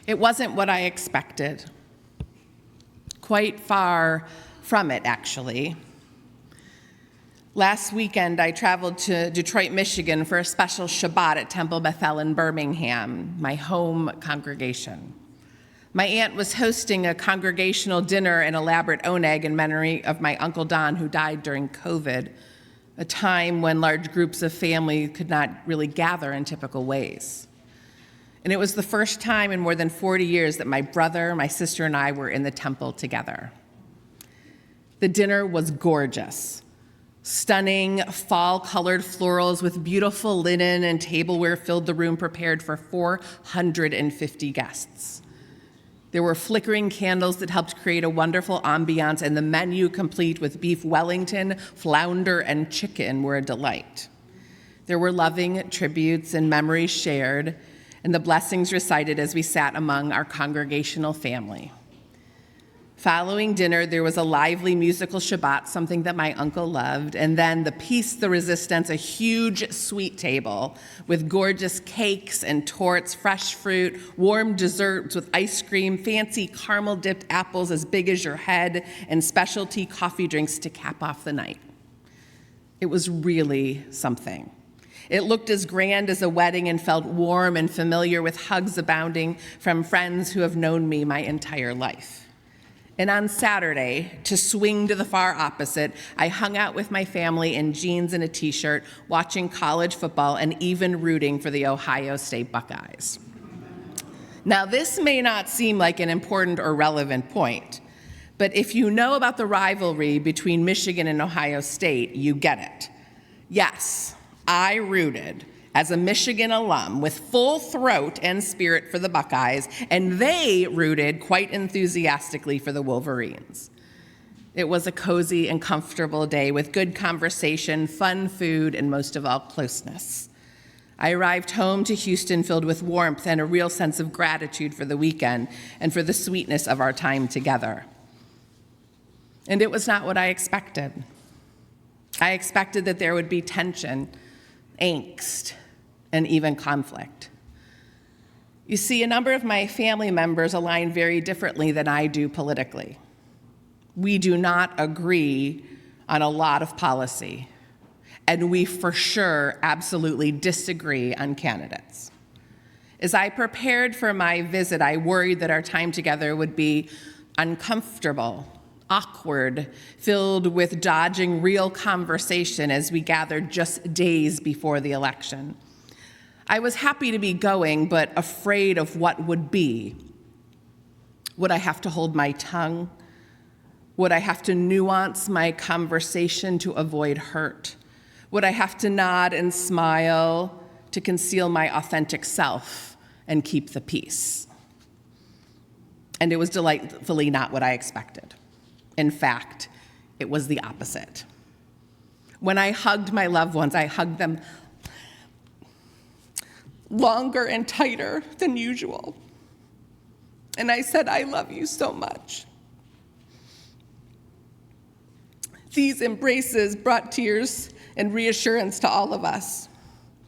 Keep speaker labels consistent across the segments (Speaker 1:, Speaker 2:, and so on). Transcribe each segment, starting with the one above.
Speaker 1: It wasn't what I expected. Quite far from it, actually. Last weekend, I traveled to Detroit, Michigan for a special Shabbat at Temple Bethel in Birmingham, my home congregation. My aunt was hosting a congregational dinner and elaborate oneg in memory of my Uncle Don, who died during COVID, a time when large groups of family could not really gather in typical ways. And it was the first time in more than 40 years that my brother, my sister, and I were in the temple together. The dinner was gorgeous. Stunning fall-colored florals with beautiful linen and tableware filled the room, prepared for 450 guests. There were flickering candles that helped create a wonderful ambiance, and the menu, complete with beef Wellington, flounder, and chicken, were a delight. There were loving tributes and memories shared, and the blessings recited as we sat among our congregational family. Following dinner, there was a lively musical Shabbat, something that my uncle loved, and then the Piece de Resistance, a huge sweet table with gorgeous cakes and torts, fresh fruit, warm desserts with ice cream, fancy caramel-dipped apples as big as your head, and specialty coffee drinks to cap off the night. It was really something. It looked as grand as a wedding and felt warm and familiar, with hugs abounding from friends who have known me my entire life. And on Saturday, to swing to the far opposite, I hung out with my family in jeans and a t-shirt, watching college football and even rooting for the Ohio State Buckeyes. Now, this may not seem like an important or relevant point, but if you know about the rivalry between Michigan and Ohio State, you get it. Yes, I rooted as a Michigan alum with full throat and spirit for the Buckeyes, and they rooted quite enthusiastically for the Wolverines. It was a cozy and comfortable day with good conversation, fun food, and most of all, closeness. I arrived home to Houston filled with warmth and a real sense of gratitude for the weekend and for the sweetness of our time together. And it was not what I expected. I expected that there would be tension, angst, and even conflict. You see, a number of my family members align very differently than I do politically. We do not agree on a lot of policy, and we for sure absolutely disagree on candidates. As I prepared for my visit, I worried that our time together would be uncomfortable, awkward, filled with dodging real conversation as we gathered just days before the election. I was happy to be going, but afraid of what would be. Would I have to hold my tongue? Would I have to nuance my conversation to avoid hurt? Would I have to nod and smile to conceal my authentic self and keep the peace? And it was delightfully not what I expected. In fact, it was the opposite. When I hugged my loved ones, I hugged them longer and tighter than usual. And I said, I love you so much. These embraces brought tears and reassurance to all of us.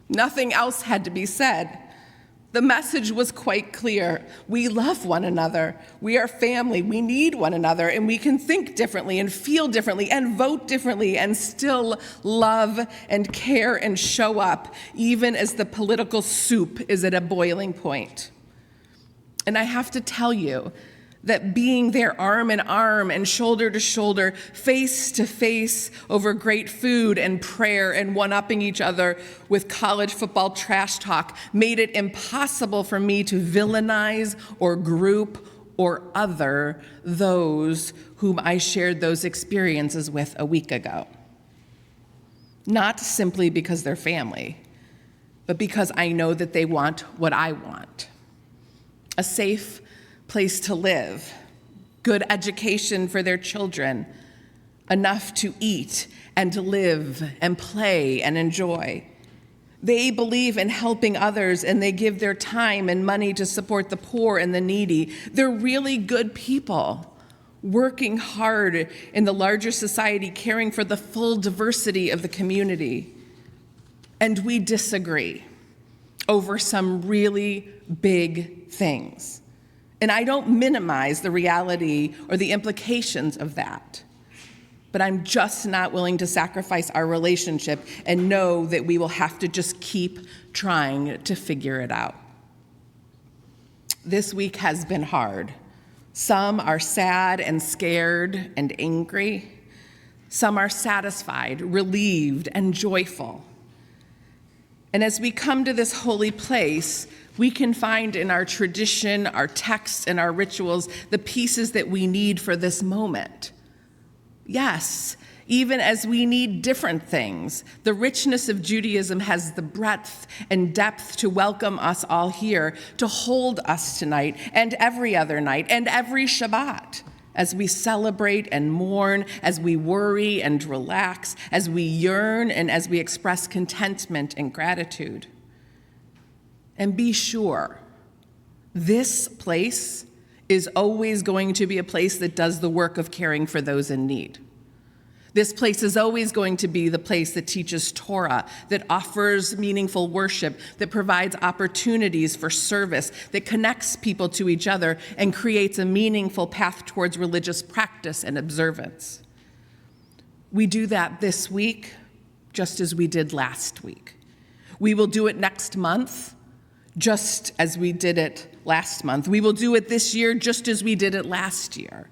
Speaker 1: Nothing else had to be said. The message was quite clear. We love one another. We are family. We need one another, and we can think differently and feel differently and vote differently and still love and care and show up, even as the political soup is at a boiling point. And I have to tell you that being there arm in arm and shoulder to shoulder, face to face over great food and prayer and one-upping each other with college football trash talk made it impossible for me to villainize or group or other those whom I shared those experiences with a week ago. Not simply because they're family, but because I know that they want what I want. A safe place to live, good education for their children, enough to eat and to live and play and enjoy. They believe in helping others, and they give their time and money to support the poor and the needy. They're really good people, working hard in the larger society, caring for the full diversity of the community. And we disagree over some really big things. And I don't minimize the reality or the implications of that. But I'm just not willing to sacrifice our relationship and know that we will have to just keep trying to figure it out. This week has been hard. Some are sad and scared and angry. Some are satisfied, relieved, and joyful. And as we come to this holy place, we can find in our tradition, our texts, and our rituals the pieces that we need for this moment. Yes, even as we need different things, the richness of Judaism has the breadth and depth to welcome us all here, to hold us tonight and every other night and every Shabbat, as we celebrate and mourn, as we worry and relax, as we yearn and as we express contentment and gratitude. And be sure, this place is always going to be a place that does the work of caring for those in need. This place is always going to be the place that teaches Torah, that offers meaningful worship, that provides opportunities for service, that connects people to each other and creates a meaningful path towards religious practice and observance. We do that this week, just as we did last week. We will do it next month, just as we did it last month. We will do it this year, just as we did it last year.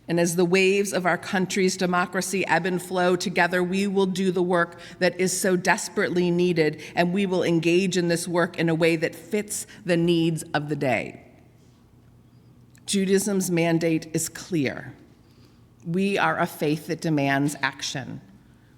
Speaker 1: And as the waves of our country's democracy ebb and flow together, we will do the work that is so desperately needed, and we will engage in this work in a way that fits the needs of the day. Judaism's mandate is clear. We are a faith that demands action.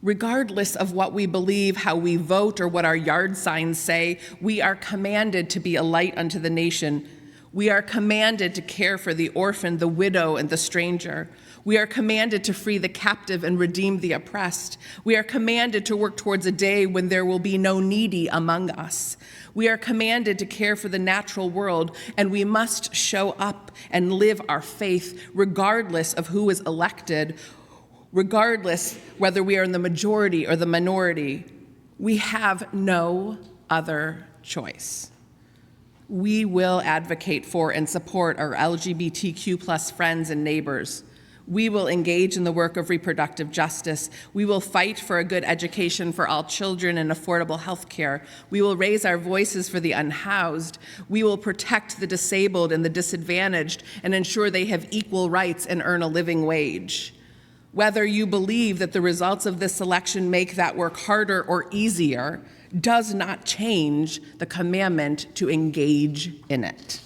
Speaker 1: Regardless of what we believe, how we vote, or what our yard signs say, we are commanded to be a light unto the nation. We are commanded to care for the orphan, the widow, and the stranger. We are commanded to free the captive and redeem the oppressed. We are commanded to work towards a day when there will be no needy among us. We are commanded to care for the natural world, and we must show up and live our faith regardless of who is elected, regardless whether we are in the majority or the minority. We have no other choice. We will advocate for and support our LGBTQ+ friends and neighbors. We will engage in the work of reproductive justice. We will fight for a good education for all children and affordable health care. We will raise our voices for the unhoused. We will protect the disabled and the disadvantaged and ensure they have equal rights and earn a living wage. Whether you believe that the results of this election make that work harder or easier does not change the commandment to engage in it.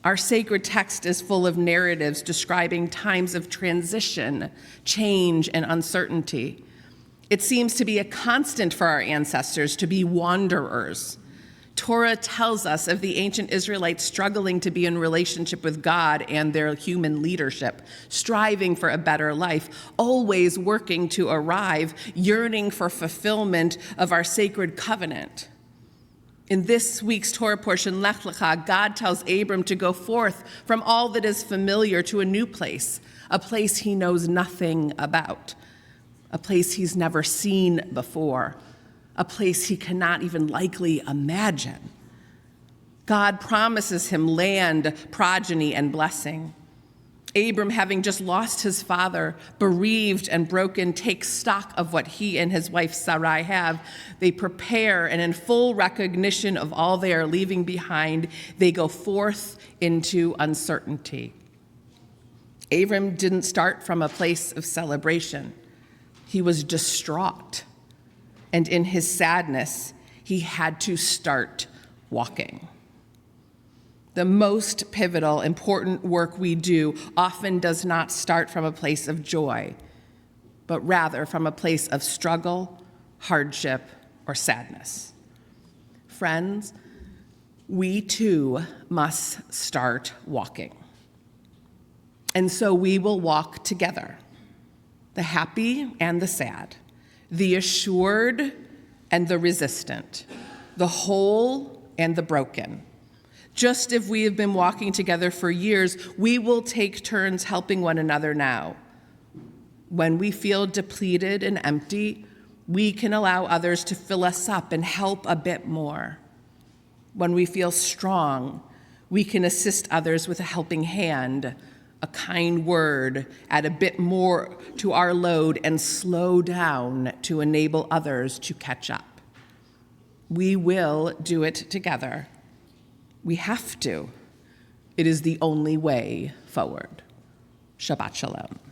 Speaker 1: Our sacred text is full of narratives describing times of transition, change, and uncertainty. It seems to be a constant for our ancestors to be wanderers. Torah tells us of the ancient Israelites struggling to be in relationship with God and their human leadership, striving for a better life, always working to arrive, yearning for fulfillment of our sacred covenant. In this week's Torah portion, Lech Lecha, God tells Abram to go forth from all that is familiar to a new place, a place he knows nothing about, a place he's never seen before, a place he cannot even likely imagine. God promises him land, progeny, and blessing. Abram, having just lost his father, bereaved and broken, takes stock of what he and his wife Sarai have. They prepare, and in full recognition of all they are leaving behind, they go forth into uncertainty. Abram didn't start from a place of celebration. He was distraught. And in his sadness, he had to start walking. The most pivotal, important work we do often does not start from a place of joy, but rather from a place of struggle, hardship, or sadness. Friends, we too must start walking. And so we will walk together, the happy and the sad, the assured and the resistant, the whole and the broken. Just as we have been walking together for years, we will take turns helping one another now. When we feel depleted and empty, we can allow others to fill us up and help a bit more. When we feel strong, We can assist others with a helping hand, a kind word, add a bit more to our load, and slow down to enable others to catch up. We will do it together. We have to. It is the only way forward. Shabbat Shalom.